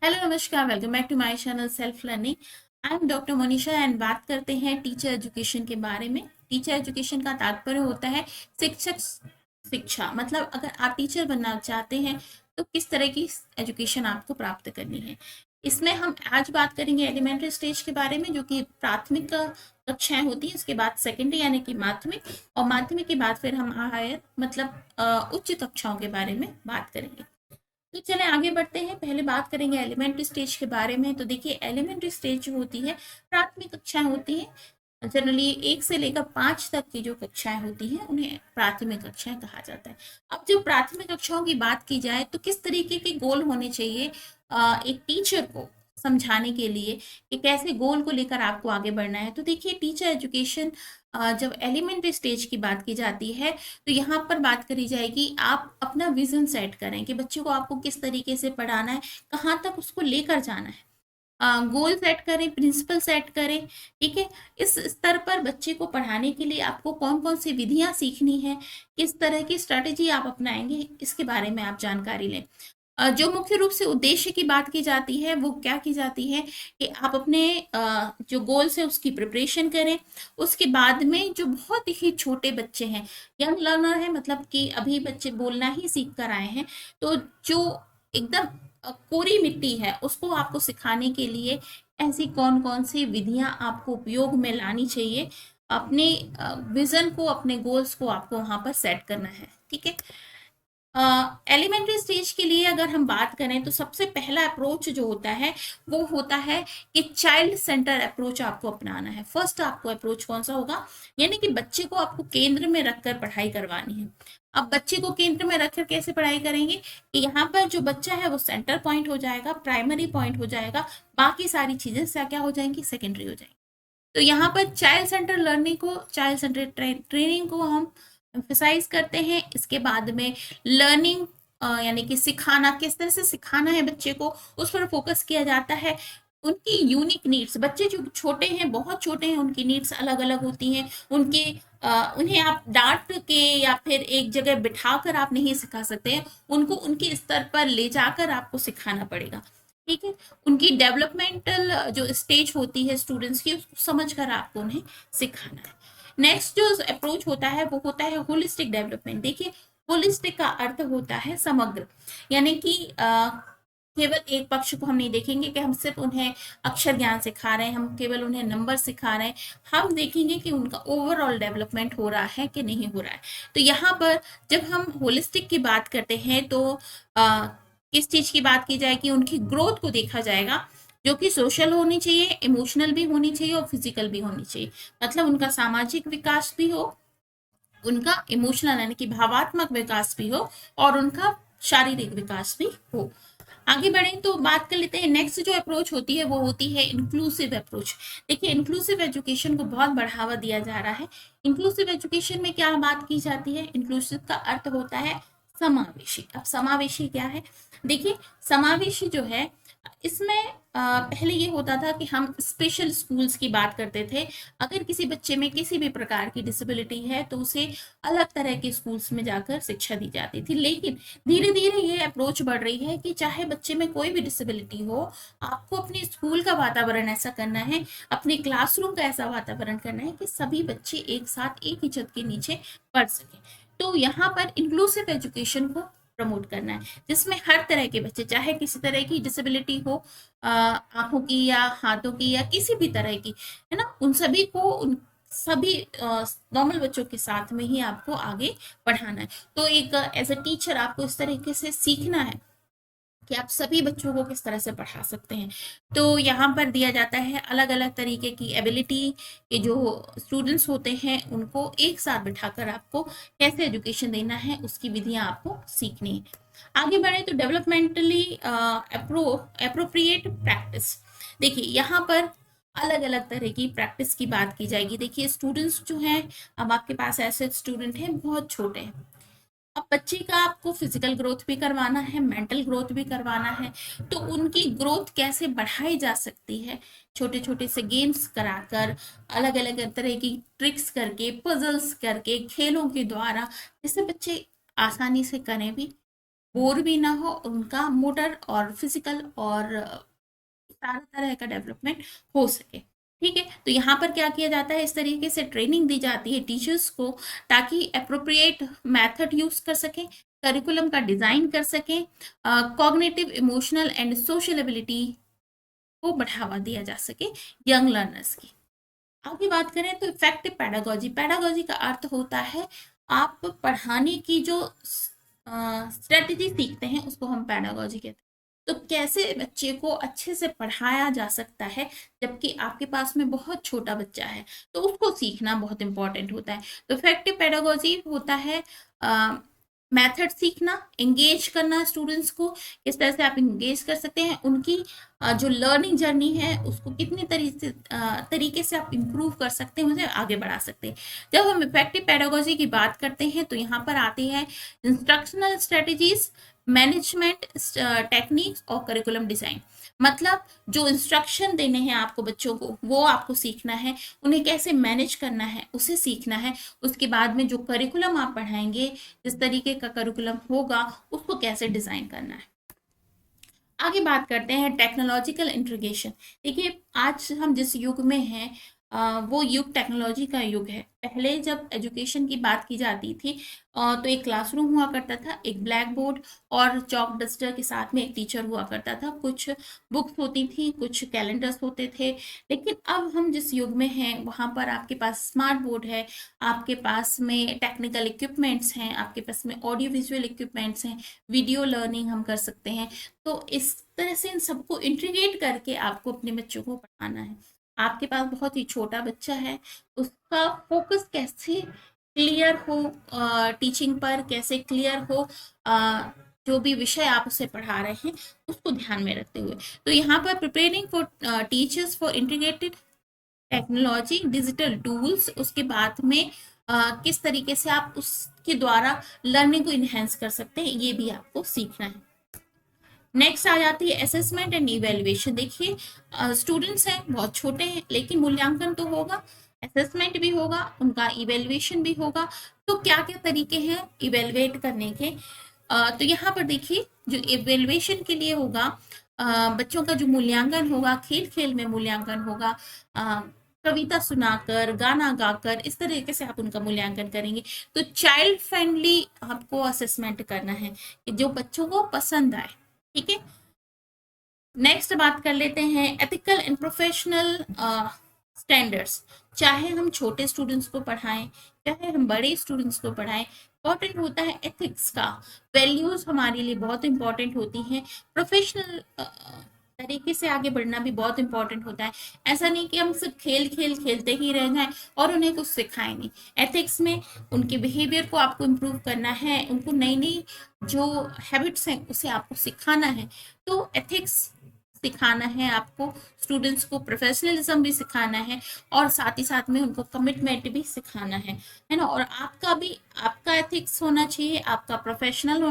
Hello नमस्कार, welcome back to my channel self learning. I am doctor Manisha and बात करते हैं टीचर एजुकेशन के बारे में। टीचर एजुकेशन का तात्पर्य होता है शिक्षक शिक्षा, मतलब अगर आप टीचर बनना चाहते हैं तो किस तरह की एजुकेशन आपको प्राप्त करनी है। इसमें हम आज बात करेंगे एलिमेंट्री स्टेज के बारे में, जो कि प्राथमिक कक्षाएं होती हैं। उसके बाद सेकेंडरी यानी कि माध्यमिक, और माध्यमिक के बाद फिर हम हायर मतलब उच्च कक्षाओं के बारे में बात करेंगे। तो चले आगे बढ़ते हैं। पहले बात करेंगे एलिमेंट्री स्टेज के बारे में। तो देखिए, एलिमेंट्री स्टेज जो होती है, प्राथमिक कक्षाएं होती हैं। जनरली 1 से लेकर 5 तक की जो कक्षाएं होती हैं उन्हें प्राथमिक कक्षाएं कहा जाता है। अब जब प्राथमिक कक्षाओं की बात की जाए तो किस तरीके के गोल होने चाहिए एक टीचर को समझाने के लिए कि कैसे गोल को लेकर आपको आगे बढ़ना है। तो देखिए, टीचर एजुकेशन जब एलिमेंट्री स्टेज की बात की जाती है तो यहाँ पर बात करी जाएगी, आप अपना विजन सेट करें कि बच्चे को आपको किस तरीके से पढ़ाना है, कहाँ तक उसको लेकर जाना है। गोल सेट करें, प्रिंसिपल सेट करें। ठीक है, इस स्तर पर बच्चे को पढ़ाने के लिए आपको कौन कौन सी विधियां सीखनी है, किस तरह की स्ट्रैटेजी आप अपनाएंगे, इसके बारे में आप जानकारी लें। जो मुख्य रूप से उद्देश्य की बात की जाती है वो क्या की जाती है कि आप अपने जो गोल्स है उसकी प्रिपरेशन करें। उसके बाद में जो बहुत ही छोटे बच्चे हैं, यंग लर्नर है, मतलब कि अभी बच्चे बोलना ही सीख कर आए हैं, तो जो एकदम कोरी मिट्टी है उसको आपको सिखाने के लिए ऐसी कौन कौन सी विधियां आपको उपयोग में लानी चाहिए। अपने विजन को, अपने गोल्स को आपको वहां पर सेट करना है। ठीक है, एलिमेंट्री स्टेज के लिए अगर हम बात करें तो सबसे पहला अप्रोच जो होता है वो होता है कि चाइल्ड सेंटर अप्रोच आपको अपनाना है। फर्स्ट आपको अप्रोच कौन सा होगा, यानी कि बच्चे को आपको केंद्र में रखकर पढ़ाई करवानी है। अब बच्चे को केंद्र में रखकर कैसे पढ़ाई करेंगे कि यहाँ पर जो बच्चा है वो सेंटर पॉइंट हो जाएगा, प्राइमरी पॉइंट हो जाएगा, बाकी सारी चीजें क्या हो जाएंगी, सेकेंडरी हो जाएंगी। तो यहाँ पर चाइल्ड सेंटर लर्निंग को, चाइल्ड सेंटर ट्रेनिंग को हम एम्फेसाइज करते हैं। इसके बाद में लर्निंग यानी कि सिखाना, किस तरह से सिखाना है बच्चे को, उस पर फोकस किया जाता है। उनकी यूनिक नीड्स, बच्चे जो छोटे हैं, बहुत छोटे हैं, उनकी नीड्स अलग अलग होती हैं। उनके उन्हें आप डांट के या फिर एक जगह बिठा कर आप नहीं सिखा सकते हैं, उनको उनके स्तर पर ले जाकर आपको सिखाना पड़ेगा। ठीक है, उनकी डेवलपमेंटल जो स्टेज होती है स्टूडेंट्स की, उसको समझ कर आपको उन्हें सिखाना है। नेक्स्ट जो अप्रोच होता है वो होता है होलिस्टिक डेवलपमेंट। देखिए, होलिस्टिक का अर्थ होता है समग्र, यानी कि केवल एक पक्ष को हम नहीं देखेंगे कि हम सिर्फ उन्हें अक्षर ज्ञान सिखा रहे हैं, हम केवल उन्हें नंबर सिखा रहे हैं। हम देखेंगे कि उनका ओवरऑल डेवलपमेंट हो रहा है कि नहीं हो रहा है। तो यहाँ पर जब हम होलिस्टिक की बात करते हैं तो किस चीज की बात की जाए कि उनकी ग्रोथ को देखा जाएगा, जो कि सोशल होनी चाहिए, इमोशनल भी होनी चाहिए और फिजिकल भी होनी चाहिए। मतलब उनका सामाजिक विकास भी हो, उनका इमोशनल यानी कि भावात्मक विकास भी हो, और उनका शारीरिक विकास भी हो। आगे बढ़े तो बात कर लेते हैं, नेक्स्ट जो अप्रोच होती है वो होती है इंक्लूसिव अप्रोच। देखिए, इंक्लूसिव एजुकेशन को बहुत बढ़ावा दिया जा रहा है। इंक्लूसिव एजुकेशन में क्या बात की जाती है, इंक्लूसिव का अर्थ होता है समावेशी। अब समावेशी क्या है, देखिए, समावेशी जो है इसमें पहले ये होता था कि हम स्पेशल स्कूल्स की बात करते थे। अगर किसी बच्चे में किसी भी प्रकार की डिसेबिलिटी है तो उसे अलग तरह के स्कूल्स में जाकर शिक्षा दी जाती थी। लेकिन धीरे धीरे ये अप्रोच बढ़ रही है कि चाहे बच्चे में कोई भी डिसेबिलिटी हो, आपको अपने स्कूल का वातावरण ऐसा करना है, अपने क्लासरूम का ऐसा वातावरण करना है कि सभी बच्चे एक साथ एक ही छत के नीचे पढ़ सकें। तो यहाँ पर इंक्लूसिव एजुकेशन को प्रमोट करना है, जिसमें हर तरह के बच्चे, चाहे किसी तरह की डिसेबिलिटी हो, आंखों की या हाथों की या किसी भी तरह की, है ना, उन सभी को, उन सभी नॉर्मल बच्चों के साथ में ही आपको आगे बढ़ाना है। तो एक एज अ टीचर आपको इस तरीके से सीखना है कि आप सभी बच्चों को किस तरह से पढ़ा सकते हैं। तो यहाँ पर दिया जाता है अलग अलग तरीके की एबिलिटी के जो स्टूडेंट्स होते हैं उनको एक साथ बिठाकर आपको कैसे एजुकेशन देना है उसकी विधियां आपको सीखनी है। आगे बढ़े तो डेवलपमेंटली अप्रोप्रिएट प्रैक्टिस। देखिए, यहाँ पर अलग अलग तरह की प्रैक्टिस की बात की जाएगी। देखिए, स्टूडेंट्स जो हैं, अब आपके पास ऐसे स्टूडेंट हैं बहुत छोटे हैं, अब बच्चे का आपको फिजिकल ग्रोथ भी करवाना है, मेंटल ग्रोथ भी करवाना है। तो उनकी ग्रोथ कैसे बढ़ाई जा सकती है, छोटे छोटे से गेम्स कराकर, अलग अलग तरह की ट्रिक्स करके, पजल्स करके, खेलों के द्वारा, जिससे बच्चे आसानी से करें भी, बोर भी ना हो, उनका मोटर और फिजिकल और सारा तरह का डेवलपमेंट हो सके। ठीक है, तो यहाँ पर क्या किया जाता है, इस तरीके से ट्रेनिंग दी जाती है टीचर्स को ताकि अप्रोप्रिएट मेथड यूज कर सकें, करिकुलम का डिजाइन कर सकें, cognitive emotional and social ability को बढ़ावा दिया जा सके यंग लर्नर्स की। आगे बात करें तो इफेक्टिव पैडागोजी, पैडागोजी का अर्थ होता है आप पढ़ाने की जो स्ट्रेटेजी सीखते हैं उसको हम पैडागोजी कहते हैं। तो कैसे बच्चे को अच्छे से पढ़ाया जा सकता है जबकि आपके पास में बहुत छोटा बच्चा है, तो उसको सीखना बहुत इंपॉर्टेंट होता है। तो इफेक्टिव पैडागोजी होता है मेथड सीखना, एंगेज करना स्टूडेंट्स को, किस तरह से आप एंगेज कर सकते हैं, उनकी जो लर्निंग जर्नी है उसको कितने तरीके से आप इम्प्रूव कर सकते हैं, उसे आगे बढ़ा सकते हैं। जब हम इफेक्टिव पेडागोजी की बात करते हैं तो यहाँ पर आती है इंस्ट्रक्शनल स्ट्रेटेजीज, मैनेजमेंट टेक्निक्स और करिकुलम डिजाइन। मतलब जो इंस्ट्रक्शन देने हैं आपको बच्चों को वो आपको सीखना है, उन्हें कैसे मैनेज करना है उसे सीखना है, उसके बाद में जो करिकुलम आप पढ़ाएंगे, जिस तरीके का करिकुलम होगा उसको कैसे डिजाइन करना है। आगे बात करते हैं टेक्नोलॉजिकल इंटीग्रेशन। देखिए आज हम जिस युग में हैं वो युग टेक्नोलॉजी का युग है। पहले जब एजुकेशन की बात की जाती थी तो एक क्लासरूम हुआ करता था, एक ब्लैक बोर्ड और चॉक डस्टर के साथ में एक टीचर हुआ करता था, कुछ बुक्स होती थी, कुछ कैलेंडर्स होते थे। लेकिन अब हम जिस युग में हैं वहाँ पर आपके पास स्मार्ट बोर्ड है, आपके पास में टेक्निकल इक्विपमेंट्स हैं, आपके पास में ऑडियो विजुअल इक्विपमेंट्स हैं, वीडियो लर्निंग हम कर सकते हैं। तो इस तरह से इन सबको इंटीग्रेट करके आपको अपने बच्चों को पढ़ाना है। आपके पास बहुत ही छोटा बच्चा है, उसका फोकस कैसे क्लियर हो, टीचिंग पर कैसे क्लियर हो, जो भी विषय आप उसे पढ़ा रहे हैं उसको ध्यान में रखते हुए। तो यहाँ पर preparing for teachers for integrated technology, digital tools, उसके बाद में किस तरीके से आप उसके द्वारा लर्निंग को इन्हेंस कर सकते हैं, ये भी आपको सीखना है। नेक्स्ट आ जाती है असेसमेंट एंड इवेल्युएशन। देखिए स्टूडेंट्स हैं, बहुत छोटे हैं, लेकिन मूल्यांकन तो होगा, असेसमेंट भी होगा, उनका इवेल्युएशन भी होगा। तो क्या क्या तरीके हैं इवेलुएट करने के, तो यहाँ पर देखिए जो इवेल्युएशन के लिए होगा, बच्चों का जो मूल्यांकन होगा, खेल खेल में मूल्यांकन होगा, कविता सुनाकर, गाना गाकर, इस तरीके से आप उनका मूल्यांकन करेंगे। तो चाइल्ड फ्रेंडली आपको असेसमेंट करना है कि जो बच्चों को पसंद आए। ठीक है, नेक्स्ट बात कर लेते हैं एथिकल एंड प्रोफेशनल स्टैंडर्ड्स। चाहे हम छोटे स्टूडेंट्स को पढ़ाएं, चाहे हम बड़े स्टूडेंट्स को पढ़ाएं, इंपॉर्टेंट होता है एथिक्स का, वैल्यूज हमारे लिए बहुत इंपॉर्टेंट होती हैं। प्रोफेशनल तरीके से आगे बढ़ना भी बहुत इंपॉर्टेंट होता है। ऐसा नहीं कि हम सिर्फ खेल खेल खेलते ही रह जाएं और उन्हें कुछ सिखाएं नहीं। एथिक्स में उनके बिहेवियर को आपको इम्प्रूव करना है, उनको नई नई जो हैबिट्स हैं उसे आपको सिखाना है। तो एथिक्स सिखाना है आपको, स्टूडेंट्स को प्रोफेशनलिज्म भी सिखाना है और साथ ही साथ में उनको कमिटमेंट भी सिखाना है ना। और आपका भी, आपका एथिक्स होना चाहिए, आपका प्रोफेशनल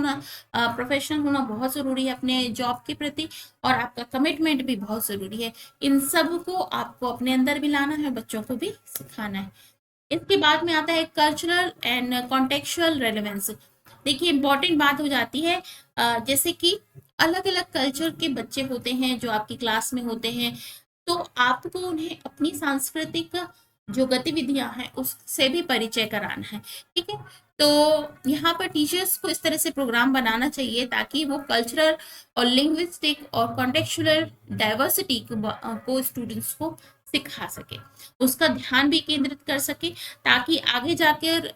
होना बहुत ज़रूरी है अपने जॉब के प्रति, और आपका कमिटमेंट भी बहुत ज़रूरी है। इन सब को आपको अपने अंदर भी लाना है, बच्चों को भी सिखाना है। इसके बाद में आता है कल्चरल एंड कॉन्टेक्चुअल रेलेवेंस। देखिए इंपॉर्टेंट बात हो जाती है, जैसे कि अलग अलग कल्चर के बच्चे होते हैं जो आपकी क्लास में होते हैं, तो आपको उन्हें अपनी सांस्कृतिक जो गतिविधियां हैं उससे भी परिचय कराना है। ठीक है, तो यहाँ पर टीचर्स को इस तरह से प्रोग्राम बनाना चाहिए ताकि वो कल्चरल और लिंग्विस्टिक और कॉन्टेक्चुअल डाइवर्सिटी को स्टूडेंट्स को सिखा सके, उसका ध्यान भी केंद्रित कर सके, ताकि आगे जाकर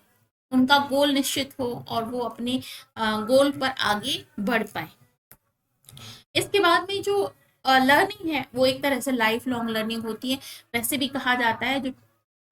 उनका गोल निश्चित हो और वो अपने गोल पर आगे बढ़ पाए। इसके बाद में जो लर्निंग है वो एक तरह से लाइफ लॉन्ग लर्निंग होती है। वैसे भी कहा जाता है जो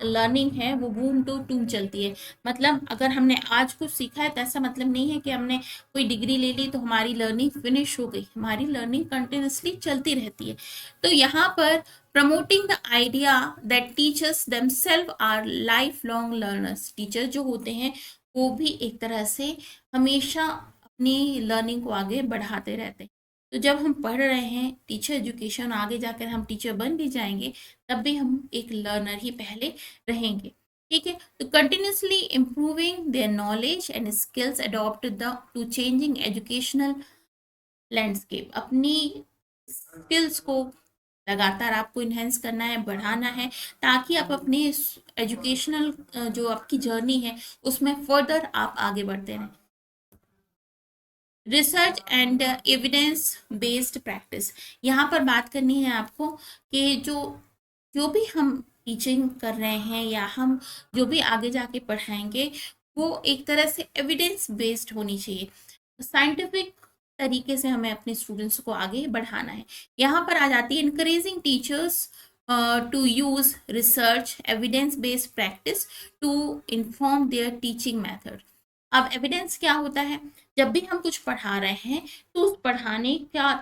लर्निंग है वो बूम टू टूम चलती है। मतलब अगर हमने आज कुछ सीखा है तो ऐसा मतलब नहीं है कि हमने कोई डिग्री ले ली तो हमारी लर्निंग फिनिश हो गई, हमारी लर्निंग कंटिन्यूसली चलती रहती है। तो यहाँ पर promoting the idea that teachers themselves are life long learners, teacher जो होते हैं वो भी एक तरह से हमेशा अपनी लर्निंग को आगे बढ़ाते रहते हैं। तो जब हम पढ़ रहे हैं टीचर एजुकेशन, आगे जाकर हम टीचर बन भी जाएंगे, तब भी हम एक लर्नर ही पहले रहेंगे। ठीक है। तो continuously improving their knowledge and skills adopt the two changing educational landscape. अपनी स्किल्स को लगातार आपको इन्हेंस करना है, बढ़ाना है, ताकि आप अपनी एजुकेशनल जो आपकी जर्नी है उसमें फर्दर आप आगे बढ़ते रहें। Research and evidence based practice, यहाँ पर बात करनी है आपको कि जो जो भी हम टीचिंग कर रहे हैं या हम जो भी आगे जाके पढ़ाएंगे वो एक तरह से एविडेंस बेस्ड होनी चाहिए। साइंटिफिक तरीके से हमें अपने स्टूडेंट्स को आगे बढ़ाना है। यहाँ पर आ जाती है encouraging teachers to use research evidence based practice to inform their teaching method. अब एविडेंस क्या होता है? जब भी हम कुछ पढ़ा रहे हैं तो उस पढ़ाने का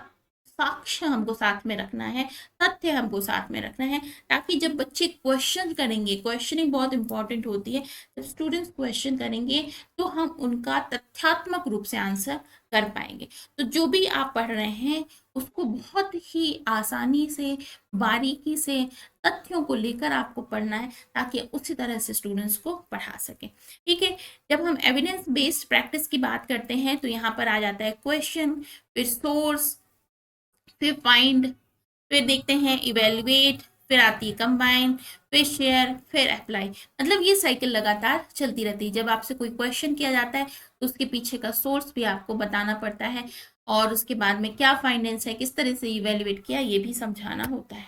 साक्ष्य हमको साथ में रखना है, तथ्य हमको साथ में रखना है, ताकि जब बच्चे क्वेश्चन करेंगे, क्वेश्चनिंग बहुत इंपॉर्टेंट होती है, जब स्टूडेंट्स क्वेश्चन करेंगे तो हम उनका तथ्यात्मक रूप से आंसर कर पाएंगे। तो जो भी आप पढ़ रहे हैं उसको बहुत ही आसानी से, बारीकी से तथ्यों को लेकर आपको पढ़ना है, ताकि उसी तरह से स्टूडेंट्स को पढ़ा सकें। ठीक है। जब हम एविडेंस बेस्ड प्रैक्टिस की बात करते हैं तो यहाँ पर आ जाता है क्वेश्चन, फिर सोर्स, फिर फाइंड, फिर देखते हैं इवेल्युएट, फिर आती है कंबाइन, फिर शेयर, फिर अप्लाई। मतलब ये साइकिल लगातार चलती रहती है। जब आपसे कोई क्वेश्चन किया जाता है तो उसके पीछे का सोर्स भी आपको बताना पड़ता है, और उसके बाद में क्या फाइंडेंस है, किस तरह से इवेल्युएट किया, ये भी समझाना होता है।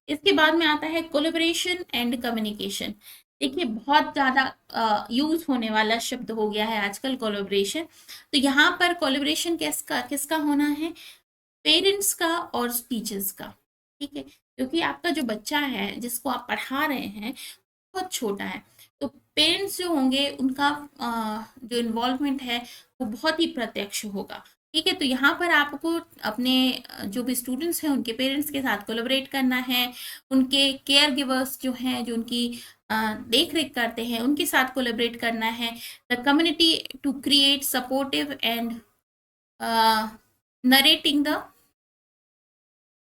इसके बाद में आता है कोलेबोरेशन एंड कम्युनिकेशन। देखिए बहुत ज़्यादा यूज होने वाला शब्द हो गया है आजकल कोलेबोरेशन। तो यहाँ पर कोलेबोरेशन किसका किसका होना है? पेरेंट्स का और टीचर्स का। ठीक है। क्योंकि आपका जो बच्चा है जिसको आप पढ़ा रहे हैं बहुत छोटा है, तो पेरेंट्स जो होंगे उनका जो इन्वॉल्वमेंट है वो बहुत ही प्रत्यक्ष होगा। ठीक है। तो यहाँ पर आपको अपने जो भी स्टूडेंट्स हैं उनके पेरेंट्स के साथ कोलेबरेट करना है, उनके केयर गिवर्स जो हैं, जो उनकी देख रेख करते हैं, उनके साथ कोलेबरेट करना है। The community to create supportive and nurturing the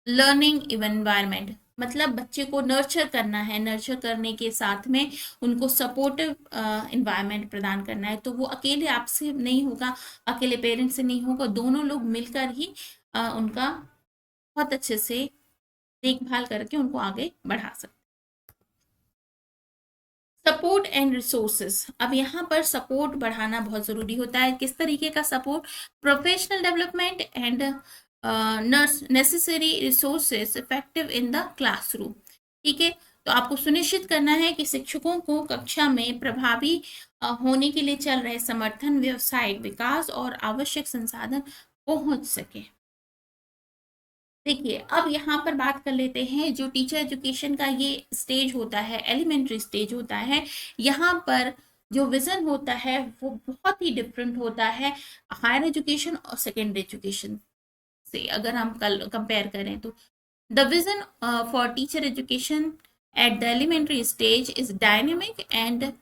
learning environment. मतलब बच्चे को नर्चर करना है, नर्चर करने के साथ में उनको सपोर्टिव एनवायरनमेंट प्रदान करना है। तो वो अकेले आपसे नहीं होगा, अकेले पेरेंट्स से नहीं होगा, दोनों लोग मिलकर ही उनका बहुत अच्छे से देखभाल करके उनको आगे बढ़ा सकते। Support and resources. अब यहाँ पर सपोर्ट बढ़ाना बहुत जरूरी होता है। किस तरीके का support? Professional development and necessary resources effective in the classroom. ठीक है। तो आपको सुनिश्चित करना है कि शिक्षकों को कक्षा में प्रभावी होने के लिए चल रहे समर्थन, व्यवसायिक विकास और आवश्यक संसाधन पहुंच सके। देखिए अब यहाँ पर बात कर लेते हैं, जो टीचर एजुकेशन का ये स्टेज होता है, एलिमेंट्री स्टेज होता है, यहाँ पर जो विजन होता है वो बहुत ही डिफरेंट होता है हायर एजुकेशन और सेकेंडरी एजुकेशन से। अगर हम कल कंपेयर करें तो the vision for teacher education at the elementary stage is dynamic and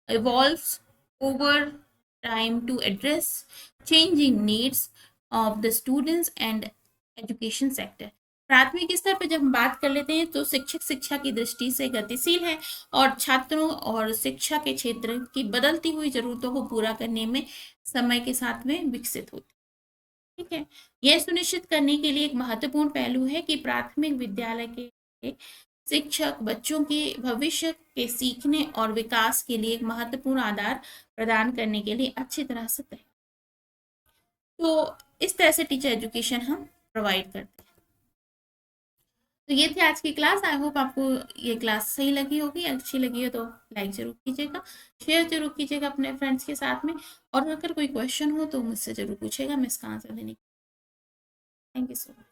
evolves over time to address changing needs of the students and education sector। प्राथमिक स्तर पर जब हम बात कर लेते हैं तो शिक्षक शिक्षा की दृष्टि से गतिशील है और छात्रों और शिक्षा के क्षेत्र की बदलती हुई जरूरतों को पूरा करने में समय के साथ में विकसित होती है। ठीक है। यह सुनिश्चित करने के लिए एक महत्वपूर्ण पहलू है कि प्राथमिक विद्यालय के शिक्षक बच्चों के भविष्य के सीखने और विकास के लिए एक महत्वपूर्ण आधार प्रदान करने के लिए अच्छी तरह से तैयार। तो इस तरह से टीचर एजुकेशन हम प्रोवाइड करते हैं। तो ये थी आज की क्लास। आई होप आपको ये क्लास सही लगी होगी। अच्छी लगी हो तो लाइक जरूर कीजिएगा, शेयर जरूर कीजिएगा अपने फ्रेंड्स के साथ में, और अगर कोई क्वेश्चन हो तो मुझसे जरूर पूछेगा, मैं इसका आंसर देने की। Thank you so much.